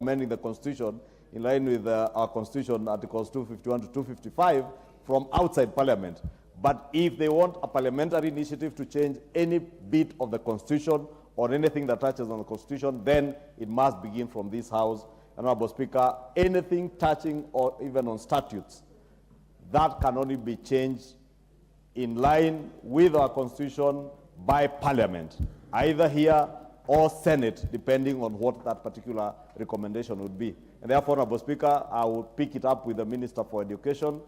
amending the Constitution in line with our Constitution, Articles 251 to 255, from outside Parliament. But if they want a parliamentary initiative to change any bit of the Constitution or anything that touches on the Constitution, then it must begin from this House. Honorable Speaker, anything touching or even on statutes, that can only be changed in line with our Constitution by Parliament, either here or Senate, depending on what that particular recommendation would be. And therefore, Honorable Speaker, I will pick it up with the Minister for Education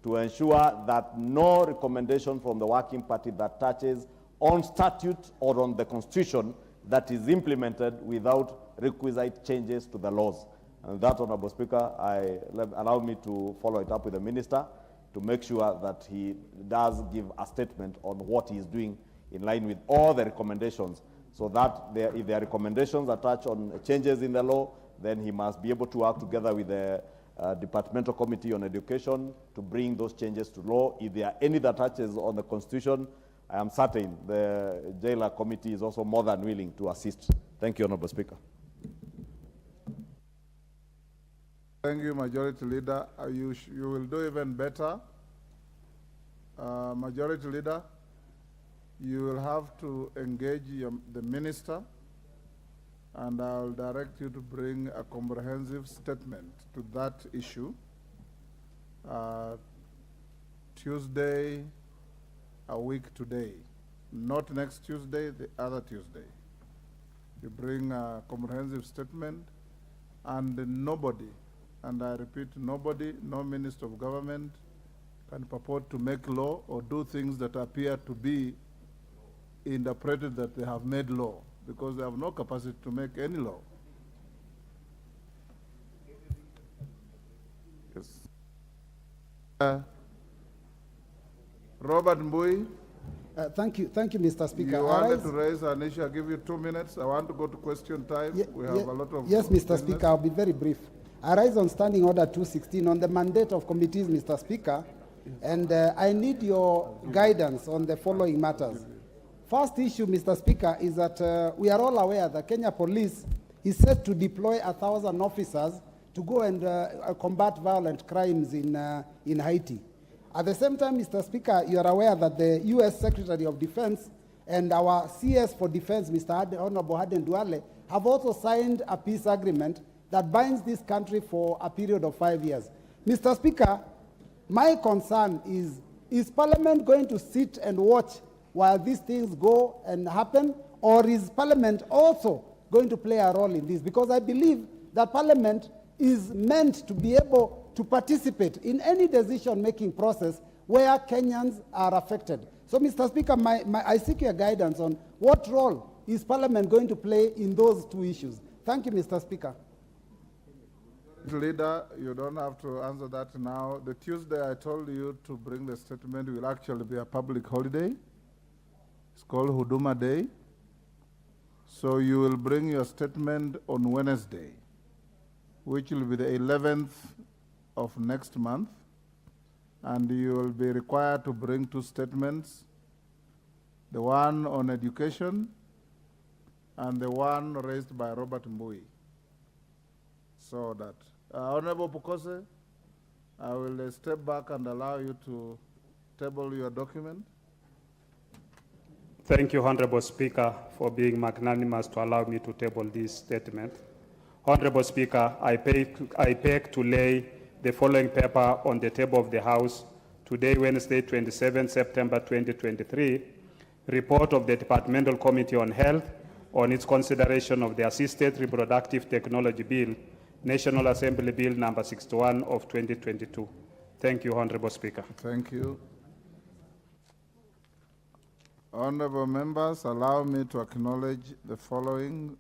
to ensure that no recommendation from the Working Party that touches on statute or on the Constitution that is implemented without requisite changes to the laws. And that, Honorable Speaker, allow me to follow it up with the Minister to make sure that he does give a statement on what he is doing in line with all the recommendations, so that if there are recommendations that touch on changes in the law, then he must be able to work together with the Departmental Committee on Education to bring those changes to law. If there are any that touches on the Constitution, I am certain the Jailer Committee is also more than willing to assist. Thank you, Honorable Speaker. Thank you, Majority Leader. You will do even better. Majority Leader, you will have to engage the Minister, and I'll direct you to bring a comprehensive statement to that issue. Tuesday, a week today, not next Tuesday, the other Tuesday. You bring a comprehensive statement, and nobody, and I repeat, nobody, no Minister of Government can purport to make law or do things that appear to be interpreted that they have made law, because they have no capacity to make any law. Yes. Robert Mbui. Thank you, Mr. Speaker. You wanted to raise an issue. I'll give you 2 minutes. I want to go to question time. We have a lot of Yes, Mr. business. Speaker, I'll be very brief. I rise on Standing Order 216 on the mandate of committees, Mr. Speaker, and I need your guidance on the following matters. First issue, Mr. Speaker, is that we are all aware that Kenya Police is set to deploy 1,000 officers to go and combat violent crimes in Haiti. At the same time, Mr. Speaker, you are aware that the U.S. Secretary of Defense and our CS for Defense, Mr. Honorable Aden Duale, have also signed a peace agreement that binds this country for a period of 5 years. Mr. Speaker, my concern is Parliament going to sit and watch while these things go and happen, or is Parliament also going to play a role in this? Because I believe that Parliament is meant to be able to participate in any decision-making process where Kenyans are affected. So, Mr. Speaker, I seek your guidance on what role is Parliament going to play in those two issues. Thank you, Mr. Speaker. Leader, you don't have to answer that now. The Tuesday I told you to bring the statement will actually be a public holiday. It's called Huduma Day. So you will bring your statement on Wednesday, which will be the 11th of next month. And you will be required to bring 2 statements, the one on education and the one raised by Robert Mbui. So that, Honorable Pukose, I will step back and allow you to table your document. Thank you, Honorable Speaker, for being magnanimous to allow me to table this statement. Honorable Speaker, I beg to lay the following paper on the table of the House today, Wednesday, 27 September 2023, report of the Departmental Committee on Health on its consideration of the Assisted Reproductive Technology Bill, National Assembly Bill number 61 of 2022. Thank you, Honorable Speaker. Thank you. Honorable members, allow me to acknowledge the following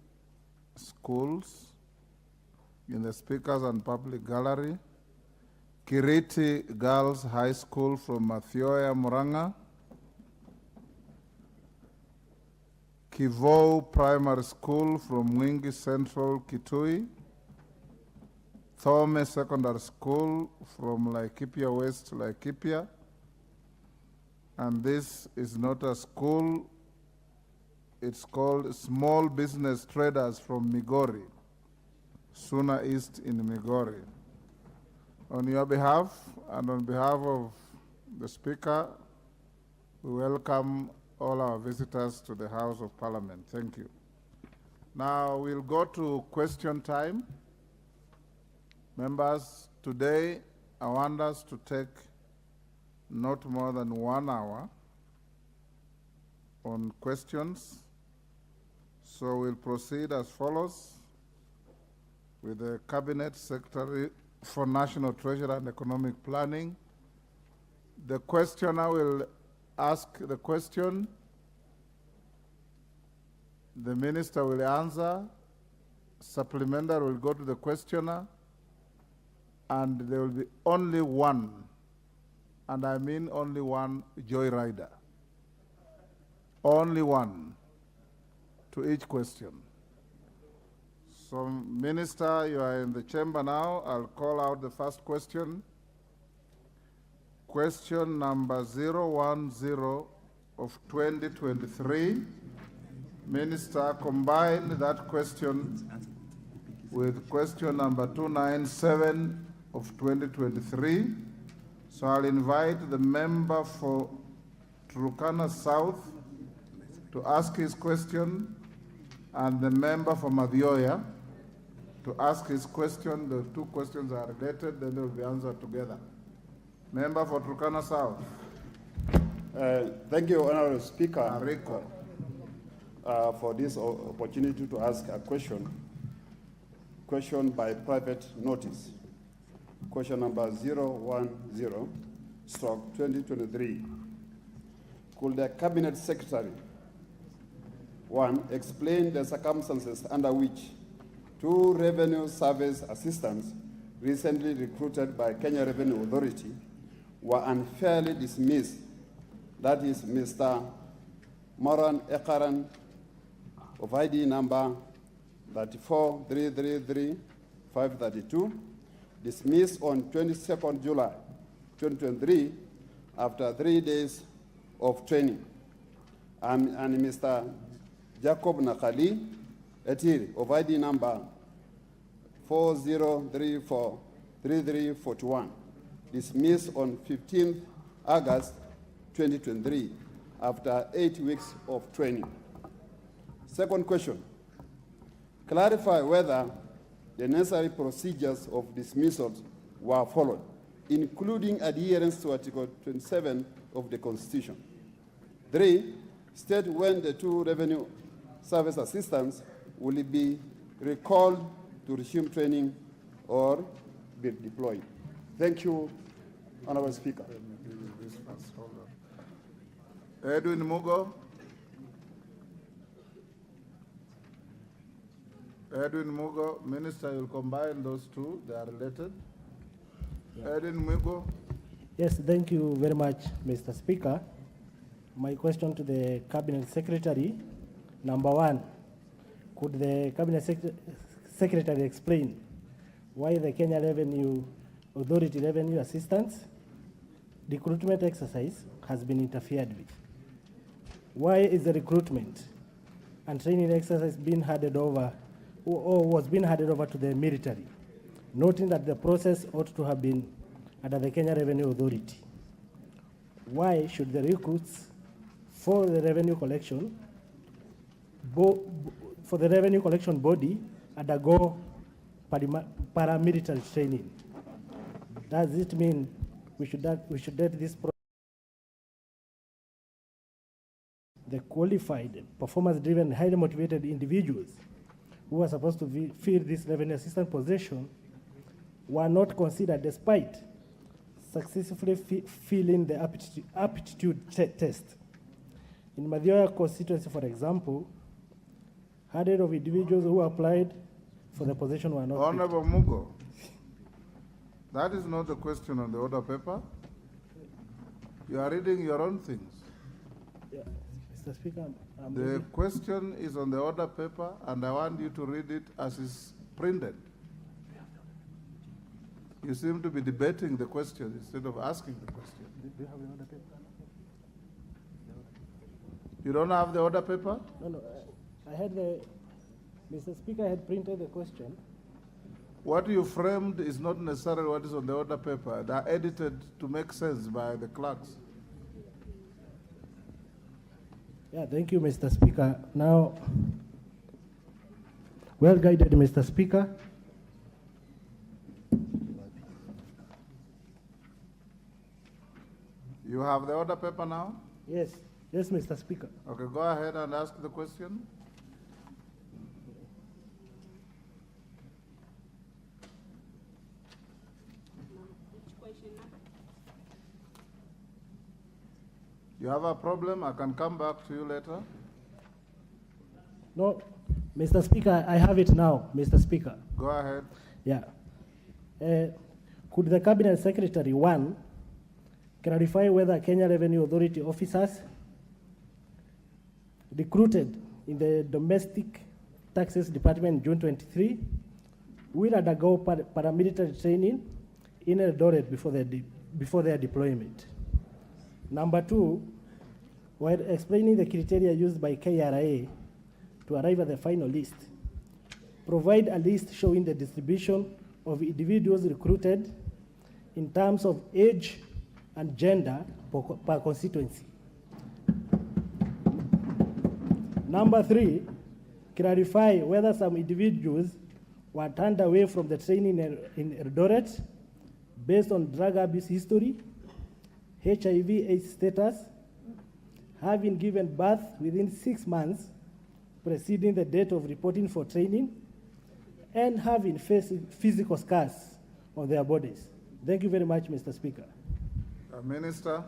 schools in the Speakers and Public Gallery. Kiriti Girls High School from Mathioya, Muranga. Kivou Primary School from Mwingi Central, Kitui. Thome Secondary School from Laikipia West, Laikipia. And this is not a school, it's called Small Business Traders from Migori. Suna East in Migori. On your behalf and on behalf of the Speaker, we welcome all our visitors to the House of Parliament. Thank you. Now we'll go to question time. Members, today I want us to take not more than 1 hour on questions. So we'll proceed as follows with the Cabinet Secretary for National Treasury and Economic Planning. The questioner will ask the question. The Minister will answer. Supplementary will go to the questioner. And there will be only one, and I mean only one, joyrider. Only one to each question. So, Minister, you are in the chamber now. I'll call out the first question. Question number 010 of 2023. Minister, combine that question with question number 297 of 2023. So I'll invite the member for Turkana South to ask his question and the member for Nzoia to ask his question. The two questions are related, then they will be answered together. Member for Turkana South. Thank you, Honorable Speaker, Ariko. for this opportunity to ask a question. Question by private notice. Question number 010/2023. Could the Cabinet Secretary, 1, explain the circumstances under which 2 revenue service assistants recently recruited by Kenya Revenue Authority were unfairly dismissed? That is Mr. Moran Ekaran of ID number 34333-532, dismissed on 22nd July 2023 after 3 days of training, and Mr. Jacob Nakali Etiri of ID number 40343341, dismissed on 15th August 2023 after 8 weeks of training. Second question, clarify whether the necessary procedures of dismissals were followed, including adherence to Article 27 of the Constitution. 3, state when the 2 revenue service assistants will be recalled to resume training or be deployed. Thank you, Honorable Speaker. Edwin Mugo. Edwin Mugo, Minister, you'll combine those two, they are related. Yeah. Edwin Mugo. Yes, thank you very much, Mr. Speaker. My question to the Cabinet Secretary, number 1, could the Cabinet Secretary explain why the Kenya Revenue Authority revenue assistance recruitment exercise has been interfered with? Why is the recruitment and training exercise being handed over or was being handed over to the military, noting that the process ought to have been under the Kenya Revenue Authority? Why should the recruits for the revenue collection body undergo paramilitary training? Does it mean we should let this the qualified, performance-driven, highly motivated individuals who are supposed to fill this revenue assistant position were not considered despite successfully filling the aptitude test? In Nzoia constituency, for example, hundreds of individuals who applied for the position were not. Honorable Mugo, that is not the question on the order paper. You are reading your own things. Yeah. Mr. Speaker, the question is on the order paper, and I want you to read it as is printed. You seem to be debating the question instead of asking the question. Do you have the order paper? You don't have the order paper? No, I had Mr. Speaker, I had printed the question. What you framed is not necessarily what is on the order paper. They are edited to make sense by the clerks. Yeah, thank you, Mr. Speaker. Now, well guided, Mr. Speaker. You have the order paper now? Yes, yes, Mr. Speaker. Okay, go ahead and ask the question. You have a problem? I can come back to you later. No, Mr. Speaker, I have it now, Mr. Speaker. Go ahead. Yeah. Could the Cabinet Secretary, one, clarify whether Kenya Revenue Authority officers recruited in the Domestic Taxes Department in June 23 will undergo paramilitary training in Eldoret before their deployment? Number two, while explaining the criteria used by KRA to arrive at the final list, provide a list showing the distribution of individuals recruited in terms of age and gender per constituency. Number three, clarify whether some individuals were turned away from the training in Eldoret based on drug abuse history, HIV/AIDS status, having given birth within 6 months preceding the date of reporting for training, and having physical scars on their bodies. Thank you very much, Mr. Speaker. Minister,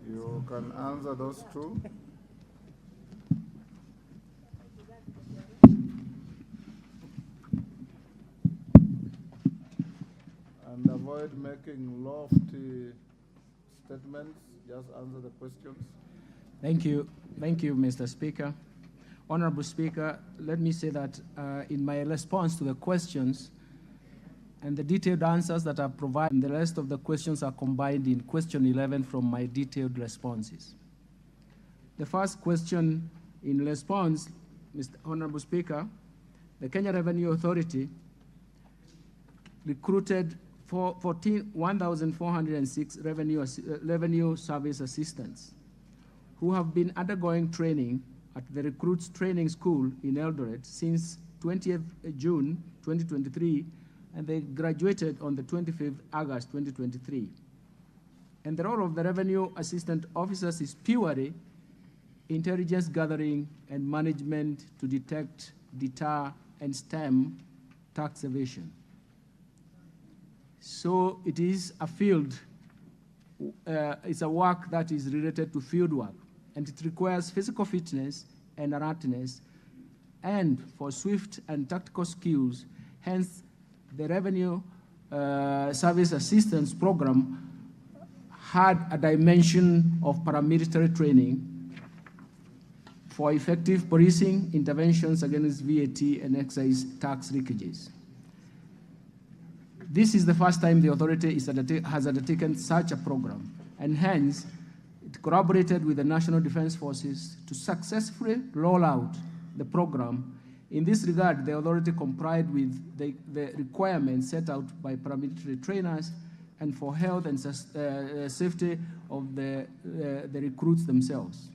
you can answer those two. And avoid making lofty statements, just answer the questions. Thank you, Mr. Speaker. Honorable Speaker, let me say that in my response to the questions and the detailed answers that are provided, the rest of the questions are combined in question 11 from my detailed responses. The first question in response, Mr. Honorable Speaker, the Kenya Revenue Authority recruited 1,406 revenue service assistants who have been undergoing training at the Recruits Training School in Eldoret since 20th June 2023, and they graduated on the 25th August 2023. And the role of the revenue assistant officers is purely intelligence gathering and management to detect, deter, and stem tax evasion. So it is a field, it's a work that is related to field work, and it requires physical fitness and alertness, and for swift and tactical skills. Hence, the Revenue Service Assistance Program had a dimension of paramilitary training for effective policing interventions against VAT and excise tax leakages. This is the first time the authority has undertaken such a program, and hence it collaborated with the National Defense Forces to successfully roll out the program. In this regard, the authority complied with the requirements set out by paramilitary trainers and for health and safety of the recruits themselves.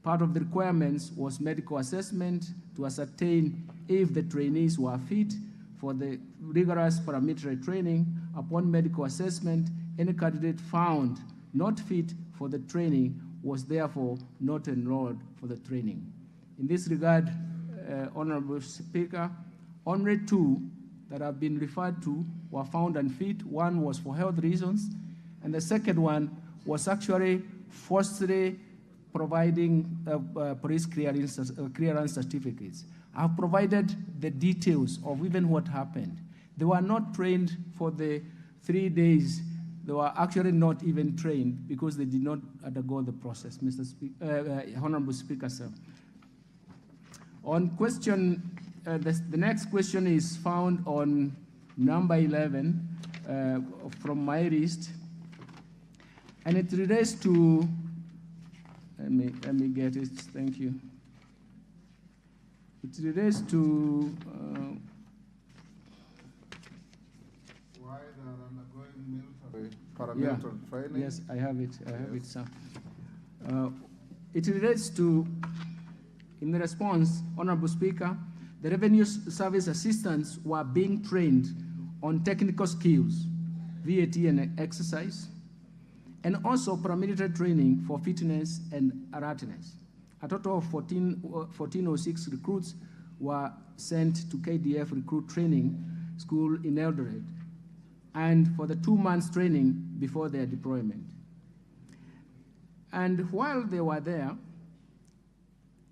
Part of the requirements was medical assessment to ascertain if the trainees were fit for the rigorous paramilitary training. Upon medical assessment, any candidate found not fit for the training was therefore not enrolled for the training. In this regard, Honorable Speaker, only 2 that have been referred to were found unfit. One was for health reasons, and the second one was actually falsely providing police clearance certificates. I've provided the details of even what happened. They were not trained for the 3 days. They were actually not even trained because they did not undergo the process, Honorable Speaker, sir. On question, the next question is found on number 11 from my list, and it relates to, let me get it, thank you. It relates to why they are undergoing paramilitary training. Yes, I have it. I have it, sir. It relates to, in the response, Honorable Speaker, the revenue service assistants were being trained on technical skills, VAT and exercise, and also paramilitary training for fitness and alertness. A total of 1406 recruits were sent to KDF recruit training school in Eldoret, and for the 2 months training before their deployment. And while they were there,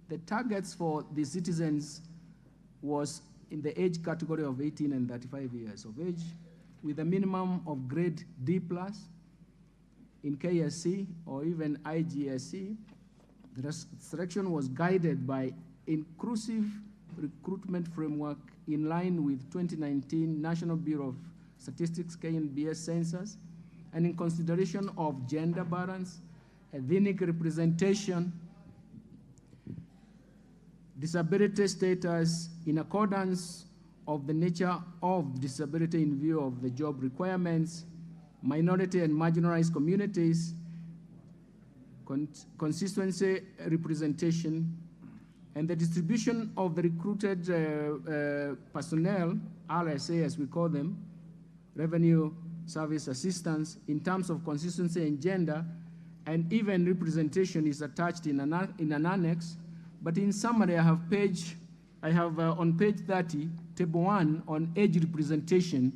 the targets for the citizens was in the age category of 18 and 35 years of age, with a minimum of grade D+ in KSC or even IGSC. The selection was guided by inclusive recruitment framework in line with 2019 National Bureau of Statistics KNBS census, and in consideration of gender balance, ethnic representation, disability status, in accordance of the nature of disability in view of the job requirements, minority and marginalized communities, constituency representation, and the distribution of the recruited personnel, RSA as we call them, revenue service assistants, in terms of consistency and gender, and even representation is attached in an annex. But in summary, I have on page 30, table 1 on age representation.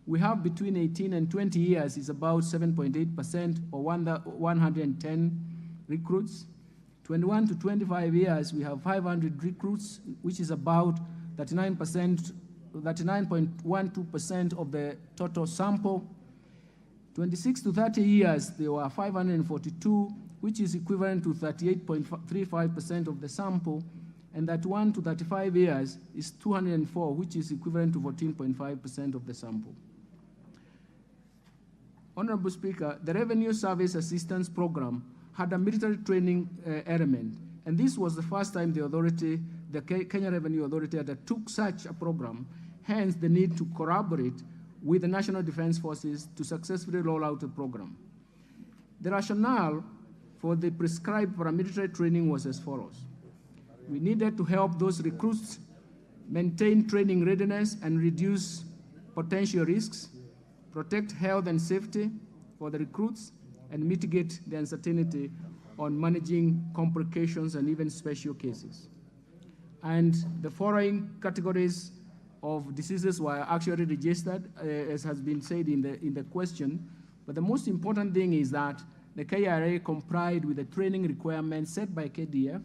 We have between 18 and 20 years is about 7.8% or 110 recruits. 21 to 25 years, we have 500 recruits, which is about 39.12% of the total sample. 26 to 30 years, there were 542, which is equivalent to 38.35% of the sample, and that 1 to 35 years is 204, which is equivalent to 14.5% of the sample. Honorable Speaker, the Revenue Service Assistance Program had a military training element, and this was the first time the authority, the Kenya Revenue Authority, undertook such a program, hence the need to collaborate with the National Defense Forces to successfully roll out the program. The rationale for the prescribed paramilitary training was as follows. We needed to help those recruits maintain training readiness and reduce potential risks, protect health and safety for the recruits, and mitigate the uncertainty on managing complications and even special cases. And the following categories of diseases were actually registered, as has been said in the question. But the most important thing is that the KRA complied with the training requirements set by KDF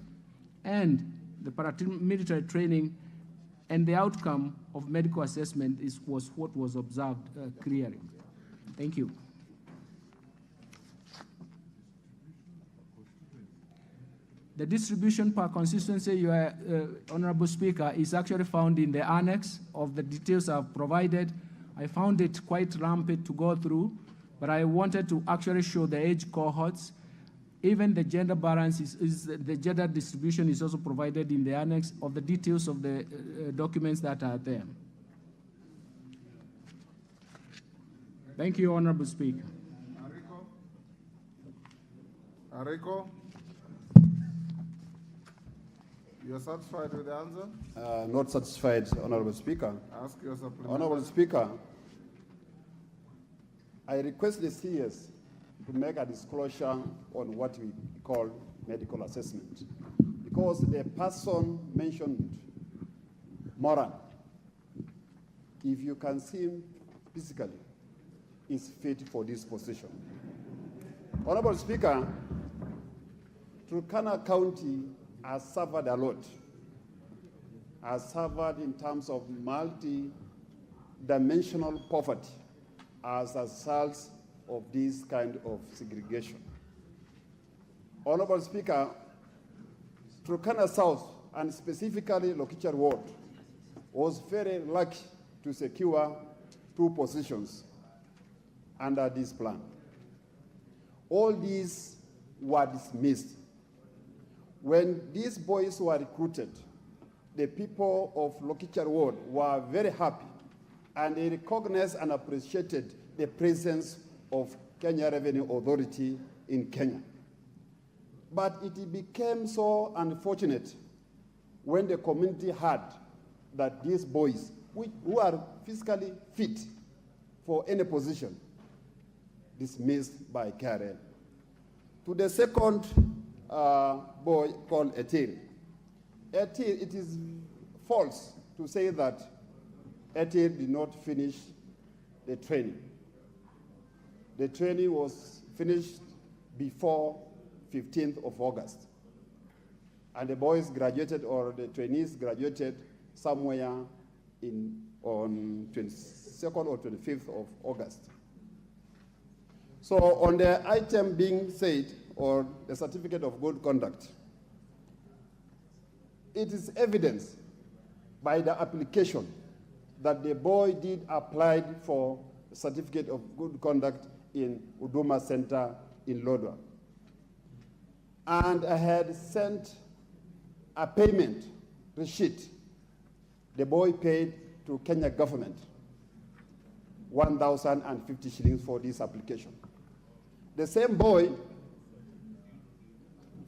and the paramilitary training, and the outcome of medical assessment was what was observed clearly. Thank you. The distribution per constituency, your Honorable Speaker, is actually found in the annex of the details I've provided. I found it quite rampant to go through, but I wanted to actually show the age cohorts. Even the gender balance the gender distribution is also provided in the annex of the details of the documents that are there. Thank you, Honorable Speaker. Ariko? You're satisfied with the answer? Not satisfied, Honorable Speaker. Ask your supplementary. Honorable Speaker, I request the CS to make a disclosure on what we call medical assessment. Because the person mentioned, Moran, if you can see him physically, is fit for this position. Honorable Speaker, Turkana County has suffered a lot, has suffered in terms of multi-dimensional poverty as a result of this kind of segregation. Honorable Speaker, Turkana South, and specifically Lokichar Ward, was very lucky to secure 2 positions under this plan. All these were dismissed. When these boys were recruited, the people of Lokichar Ward were very happy and he recognized and appreciated the presence of Kenya Revenue Authority in Kenya. But it became so unfortunate when the community heard that these boys, who are physically fit for any position, dismissed by KRL. To the second boy called Etir. Etir, it is false to say that Etir did not finish the training. The training was finished before 15th of August. And the boys graduated, or the trainees graduated somewhere on 22nd or 25th of August. So on the item being said, or the certificate of good conduct, it is evidence by the application that the boy did apply for a certificate of good conduct in Huduma Center in Lodwar. And I had sent a payment receipt. The boy paid to Kenya government 1,050 shillings for this application. The same boy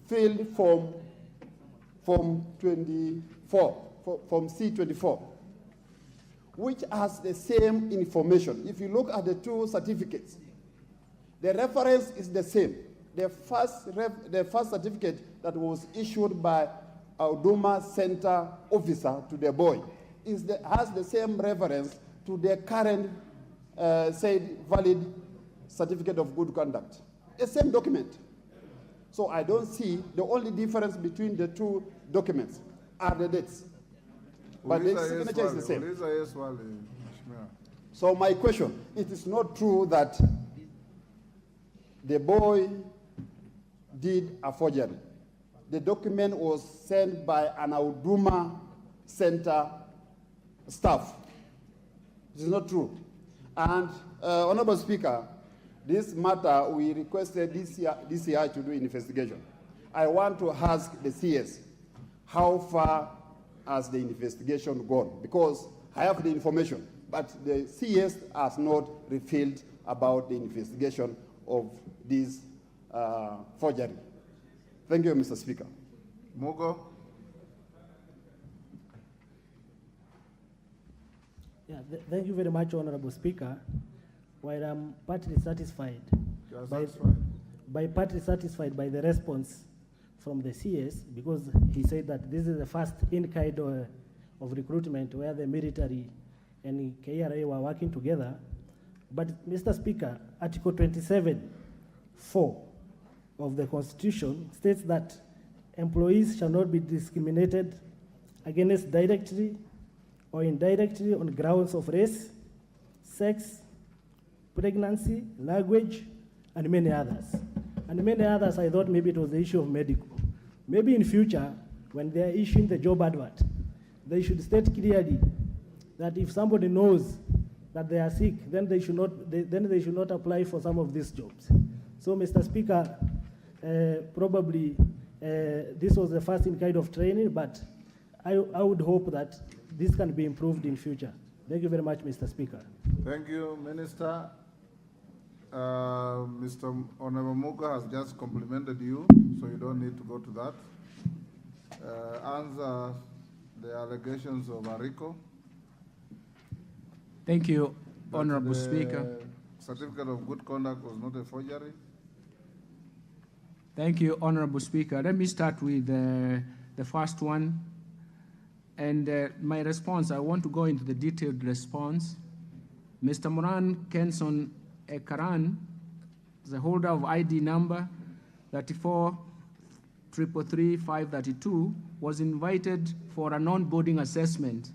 filled form C24, which has the same information. If you look at the two certificates, the reference is the same. The first certificate that was issued by a Huduma Center officer to the boy has the same reference to the current said valid certificate of good conduct. The same document. So I don't see, the only difference between the two documents are the dates. But the signature is the same. So my question, it is not true that the boy did a forgery. The document was sent by an Huduma Center staff. It is not true. And Honorable Speaker, this matter, we requested DCI to do an investigation. I want to ask the CS, how far has the investigation gone? Because I have the information, but the CS has not revealed about the investigation of this forgery. Thank you, Mr. Speaker. Mugo. Yeah, thank you very much, Honorable Speaker. While I'm partly satisfied, partly satisfied by the response from the CS, because he said that this is the first in-kind of recruitment where the military and KRA were working together. But, Mr. Speaker, Article 27(4) of the Constitution states that employees shall not be discriminated against directly or indirectly on grounds of race, sex, pregnancy, language, and many others. And many others, I thought maybe it was the issue of medical. Maybe in future, when they are issuing the job advert, they should state clearly that if somebody knows that they are sick, then they should not apply for some of these jobs. So, Mr. Speaker, probably this was the first in kind of training, but I would hope that this can be improved in future. Thank you very much, Mr. Speaker. Thank you, Minister. Mr. Honorable Muga has just complimented you, so you don't need to go to that. Answer the allegations of Ariko. Thank you, Honorable Speaker. Certificate of good conduct was not a forgery. Thank you, Honorable Speaker. Let me start with the first one. And my response, I want to go into the detailed response. Mr. Moran Kenson Ekaran, the holder of ID number 34333532, was invited for a non-boarding assessment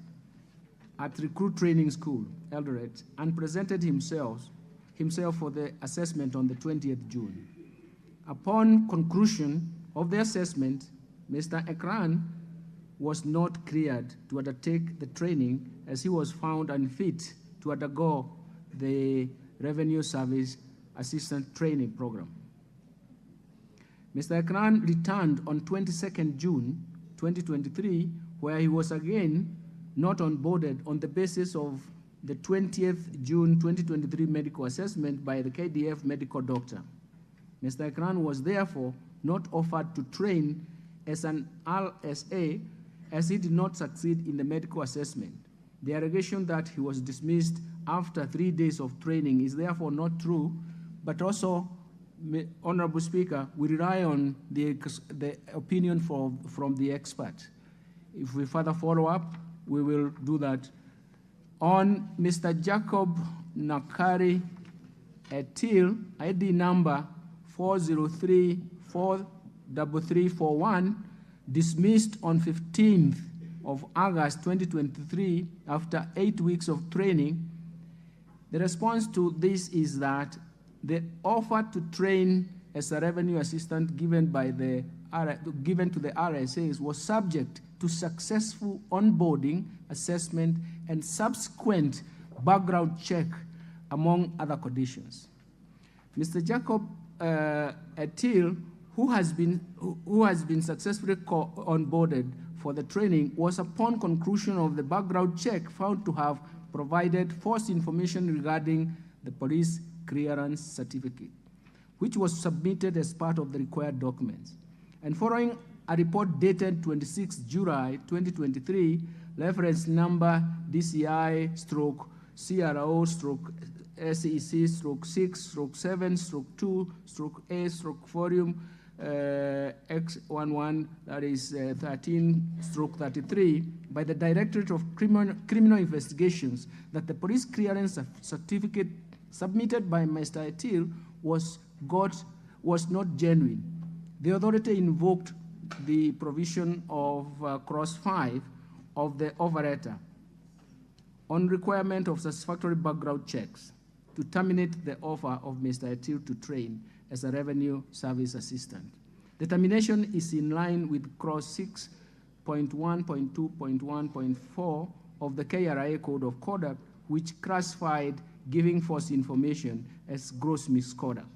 at Recruit Training School, Eldoret, and presented himself for the assessment on the 20th June. Upon conclusion of the assessment, Mr. Ekran was not cleared to undertake the training as he was found unfit to undergo the Revenue Service Assistant Training Program. Mr. Ekran returned on 22nd June 2023, where he was again not onboarded on the basis of the 20th June 2023 medical assessment by the KDF medical doctor. Mr. Ekran was therefore not offered to train as an RSA as he did not succeed in the medical assessment. The allegation that he was dismissed after 3 days of training is therefore not true, but also, Honorable Speaker, we rely on the opinion from the expert. If we further follow up, we will do that. On Mr. Jacob Nakari Etil, ID number 403-43341, dismissed on 15th of August 2023 after 8 weeks of training. The response to this is that the offer to train as a revenue assistant given to the RSAs was subject to successful onboarding, assessment, and subsequent background check, among other conditions. Mr. Jacob Etil, who has been successfully onboarded for the training, was upon conclusion of the background check found to have provided false information regarding the police clearance certificate, which was submitted as part of the required documents. And following a report dated 26 July 2023, reference number DCI/CRO/CEC/6/7/2/A/Forium X11, that is 13/33, by the Directorate of Criminal Investigations, that the police clearance certificate submitted by Mr. Etil was not genuine. The authority invoked the provision of clause 5 of the offer letter on requirement of satisfactory background checks to terminate the offer of Mr. Etil to train as a revenue service assistant. The termination is in line with clause 6.1.2.1.4 of the KRA Code of Conduct, which classified giving false information as gross misconduct.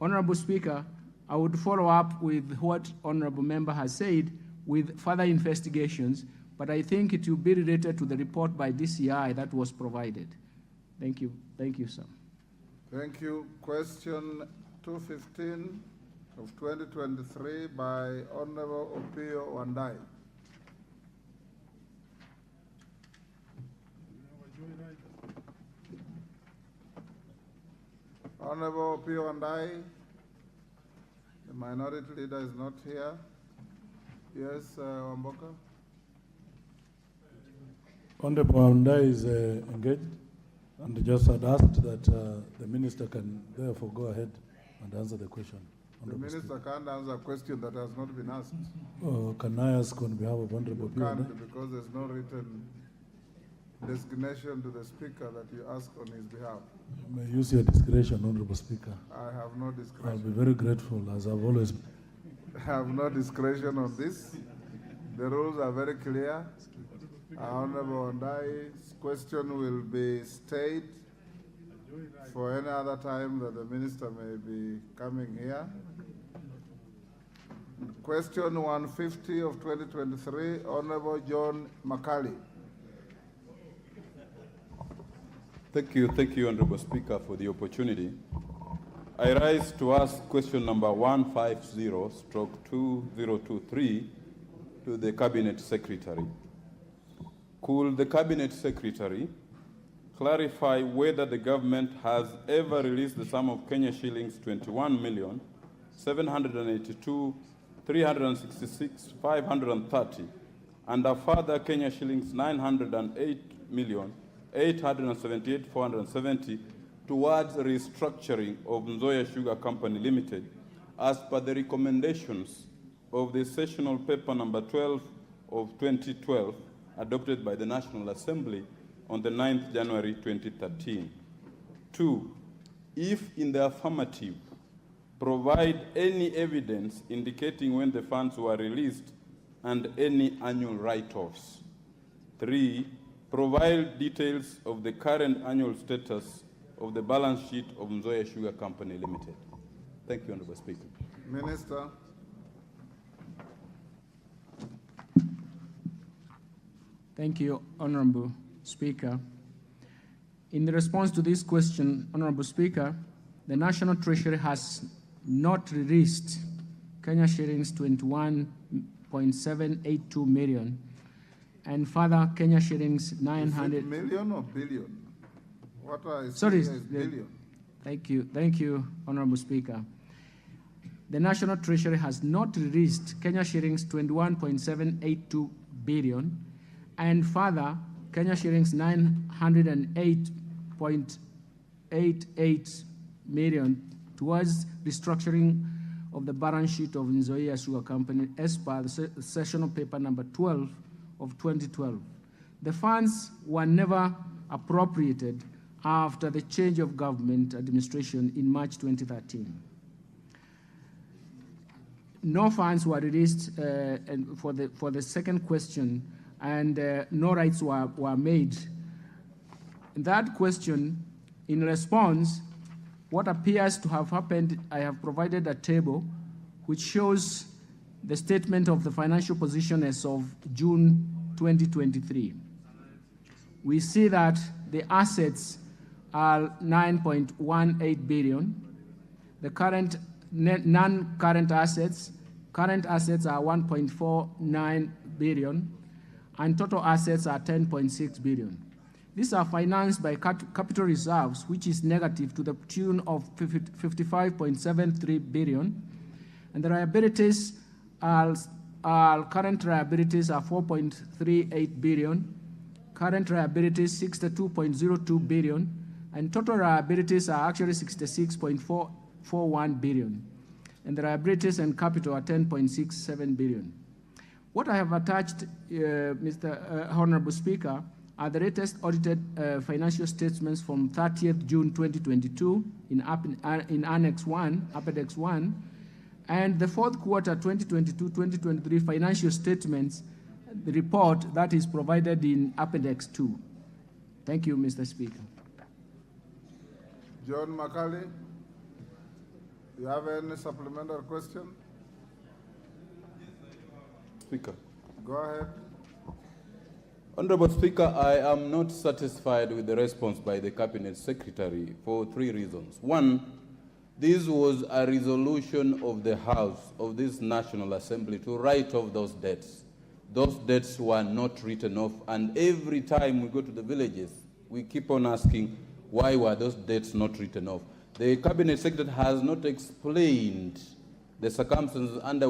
Honorable Speaker, I would follow up with what Honorable Member has said with further investigations, but I think it will be related to the report by DCI that was provided. Thank you. Thank you, sir. Thank you. Question 215 of 2023 by Honorable Opio Wandai. Honorable Opio Wandai, the minority leader is not here. Yes, Wamboka. Honorable Wandai is engaged and just had asked that the minister can therefore go ahead and answer the question. The minister can't answer a question that has not been asked. Can I ask on behalf of Honorable You can't, because there's no written designation to the speaker that you ask on his behalf. You may use your discretion, Honorable Speaker. I have no discretion. I'll be very grateful, as I've always been. I have no discretion on this. The rules are very clear. Honorable Wandai's question will be stayed for any other time that the minister may be coming here. Question 150 of 2023, Honorable John Makali. Thank you, Honorable Speaker, for the opportunity. I rise to ask question number 150/2023 to the Cabinet Secretary. Could the Cabinet Secretary clarify whether the government has ever released the sum of Kenya shillings 21,782,366,530 and a further Kenya shillings 908,878,470 towards restructuring of Nzoia Sugar Company Limited as per the recommendations of the sessional paper number 12 of 2012 adopted by the National Assembly on the 9th January 2013. 2, if in the affirmative, provide any evidence indicating when the funds were released and any annual write-offs. 3, provide details of the current annual status of the balance sheet of Nzoia Sugar Company Limited. Thank you, Honorable Speaker. Minister. Thank you, Honorable Speaker. In response to this question, Honorable Speaker, the National Treasury has not released Kenya shillings 21.782 million and further Kenya shillings 900. Million or billion? What I see Sorry, here is billion. Thank you, Honorable Speaker. The National Treasury has not released Kenya shillings 21.782 billion and further Kenya shillings 908.88 million towards restructuring of the balance sheet of Nzoia Sugar Company as per the sessional paper number 12 of 2012. The funds were never appropriated after the change of government administration in March 2013. No funds were released for the second question, and no rights were made. In that question, in response, what appears to have happened, I have provided a table which shows the statement of the financial position as of June 2023. We see that the assets are 9.18 billion. The current non-current assets, current assets are 1.49 billion, and total assets are 10.6 billion. These are financed by capital reserves, which is negative to the tune of 55.73 billion, and the liabilities are current liabilities are 4.38 billion, current liabilities 62.02 billion, and total liabilities are actually 66.41 billion, and the liabilities and capital are 10.67 billion. What I have attached, Mr. Honorable Speaker, are the latest audited financial statements from 30th June 2022 in Annex 1, Appendix 1, and the fourth quarter 2022-2023 financial statements, the report that is provided in Appendix 2. Thank you, Mr. Speaker. John Makali, you have any supplementary question? Speaker. Go ahead. Honorable Speaker, I am not satisfied with the response by the Cabinet Secretary for 3 reasons. One, this was a resolution of the House of this National Assembly to write off those debts. Those debts were not written off, and every time we go to the villages, we keep on asking, why were those debts not written off? The Cabinet Secretary has not explained the circumstances under